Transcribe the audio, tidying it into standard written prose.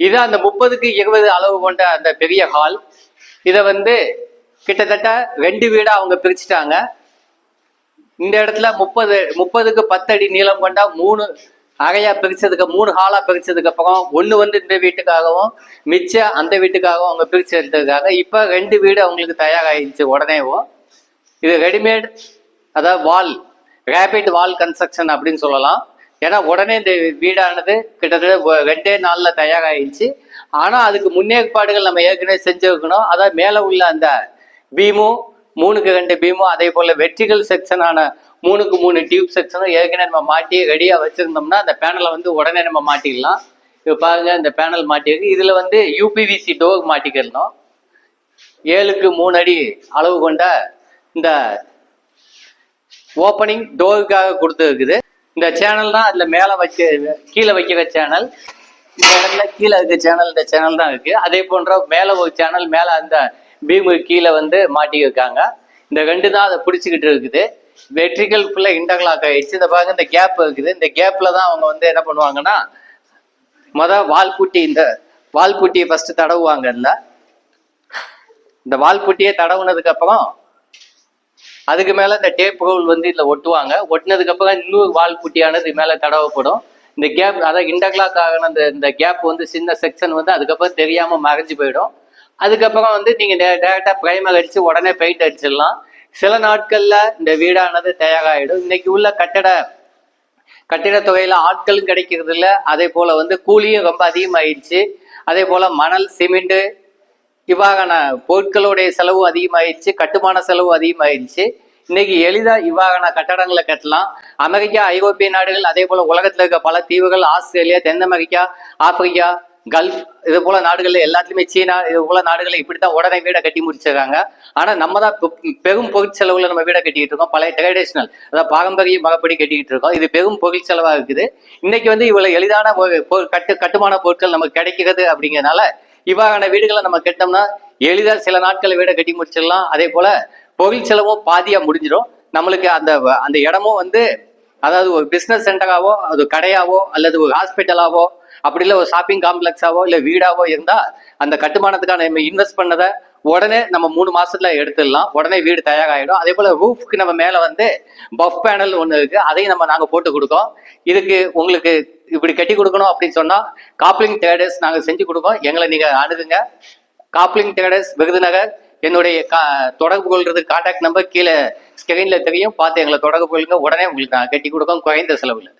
இது அந்த 30க்கு 20 அளவு கொண்ட அந்த பெரிய ஹால். இதை வந்து கிட்டத்தட்ட 2 வீடா அவங்க பிரிச்சுட்டாங்க. இந்த இடத்துல 30க்கு 10 அடி நீளம் கொண்ட 3 அறையா பிரிச்சதுக்கு 3 ஹாலா பிரிச்சதுக்கு அப்புறம் ஒன்று வந்து இந்த வீட்டுக்காகவும் மிச்ச அந்த வீட்டுக்காகவும் அவங்க பிரிச்சு எடுத்ததுக்காக இப்போ 2 வீடு அவங்களுக்கு தயாராகிடுச்சு உடனேவும். இது ரெடிமேட், அதாவது ரேபிட் வால் கன்ஸ்ட்ரக்ஷன் அப்படின்னு சொல்லலாம். ஏன்னா உடனே இந்த வீடானது கிட்டத்தட்ட 2 நாளில் தயாராகிடுச்சு. ஆனால் அதுக்கு முன்னேற்பாடுகள் நம்ம ஏற்கனவே செஞ்சு வைக்கணும். அதாவது மேலே உள்ள அந்த பீமும் 3க்கு 2 பீமும், அதே போல் வெர்டிகல் செக்ஷனான 3க்கு 3 டியூப் செக்ஷனும் ஏற்கனவே நம்ம மாட்டி ரெடியாக வச்சுருந்தோம்னா அந்த பேனலை வந்து உடனே நம்ம மாட்டிக்கலாம். இப்போ பாருங்க, இந்த பேனல் மாட்டியிருக்கு. இதில் வந்து யூபிவிசி டோர் மாட்டிக்கிறணும். 7க்கு 3 அடி அளவு கொண்ட இந்த ஓப்பனிங் டோருக்காக கொடுத்துருக்குது. இந்த சேனல் தான் அதில் மேலே கீழே வைக்கிற சேனல். இந்த இடத்துல கீழே இருக்க சேனல் இந்த சேனல் தான் இருக்குது. அதே போன்ற மேலே ஒரு சேனல் மேலே அந்த பீமு கீழே வந்து மாட்டியிருக்காங்க. இந்த 2 தான் அதை பிடிச்சிக்கிட்டு இருக்குது. வெர்டிகல் ஃபுல்லாக இன்டர்லாக் ஆகிடுச்சு. இந்த பாருங்க, இந்த கேப் இருக்குது. இந்த கேப்பில் தான் அவங்க வந்து என்ன பண்ணுவாங்கன்னா இந்த வால்புட்டியை ஃபஸ்ட்டு தடவுவாங்க. இந்த வால்புட்டியை தடவுனதுக்கு அப்புறம் அதுக்கு மேலே இந்த டேப் ரோல் வந்து இதில் ஒட்டுவாங்க. ஒட்டினதுக்கு அப்புறம் இன்னொரு வால்புட்டியானது இது மேலே தடவப்படும். இந்த கேப், அதாவது இன்டர்லாக் ஆகின இந்த கேப் வந்து சின்ன செக்ஷன் வந்து அதுக்கப்புறம் தெரியாமல் மறைஞ்சு போயிடும். அதுக்கப்புறம் வந்து நீங்கள் டேரெக்டாக ப்ரைமர் அடித்து உடனே பெயிண்ட் அடிச்சிடலாம். சில நாட்களில் இந்த வீடானது தயாராகிடும். இன்னைக்கு உள்ள கட்டிட தொகையில் ஆட்களும் கிடைக்கிறது இல்லை. அதே போல் வந்து கூலியும் ரொம்ப அதிகமாகிடுச்சு. அதே போல் மணல், சிமெண்ட்டு இவ்வாறான பொருட்களுடைய செலவு அதிகமாகிடுச்சு. கட்டுமான செலவு அதிகமாகிடுச்சு. இன்னைக்கு எளிதாக இவ்வாறான கட்டடங்களை கட்டலாம். அமெரிக்கா, ஐரோப்பிய நாடுகள், அதே போல் உலகத்தில் இருக்க பல தீவுகள், ஆஸ்திரேலியா, தென் அமெரிக்கா, ஆப்பிரிக்கா, கல்ஃப், இது போல நாடுகளில் எல்லாத்துலேயுமே, சீனா, இது போல நாடுகளில் இப்படித்தான் உடனே வீடை கட்டி முடிச்சிருக்காங்க. ஆனால் நம்ம தான் பெரும் பொருட்செலவில் நம்ம வீடை கட்டிக்கிட்டு இருக்கோம். பழைய ட்ரெடிஷ்னல், அதாவது பாரம்பரிய மகப்படி கட்டிக்கிட்டு இருக்கோம். இது பெரும் பொருட்செலவாக இருக்குது. இன்னைக்கு வந்து இவ்வளவு எளிதான கட்டுமான பொருட்கள் நமக்கு கிடைக்கிறது. அப்படிங்கிறதுனால இவ்வாறான வீடுகளை நம்ம கட்டினோம்னா எளிதாக சில நாட்கள் வீடை கட்டி முடிச்சிடலாம். அதே போல பொருள் செலவும் பாதியாக முடிஞ்சிடும். நம்மளுக்கு அந்த இடமும் வந்து, அதாவது ஒரு பிஸ்னஸ் சென்டராகவோ, அது கடையாவோ, அல்லது ஒரு ஹாஸ்பிட்டலாவோ, அப்படி இல்லை ஒரு ஷாப்பிங் காம்ப்ளெக்ஸாவோ இல்லை வீடாவோ இருந்தால் அந்த கட்டுமானத்துக்கான நம்ம இன்வெஸ்ட் பண்ணதை உடனே நம்ம 3 மாசத்துல எடுத்துடலாம். உடனே வீடு தயாராகிடும். அதே போல் ரூஃப்க்கு நம்ம மேலே வந்து பஃப் பேனல் ஒன்று இருக்குது. அதையும் நாங்கள் போட்டு கொடுக்கோம். இதுக்கு உங்களுக்கு இப்படி கட்டி கொடுக்கணும் அப்படின்னு சொன்னால் காப்ளிங் ட்ரேடர்ஸ் நாங்கள் செஞ்சு கொடுக்கோம். எங்களை நீங்கள் அணுகுங்க. Gobbling traders, Virudhunagar. என்னுடைய தொடர்பு கொள்றதுக்கு கான்டாக்ட் நம்பர் கீழே ஸ்கிரீனில் தெரியும். பார்த்து எங்களை தொடர்பு கொள்ளுங்க. உடனே உங்களுக்கு நான் கட்டி கொடுக்கோம் குறைந்த செலவில்.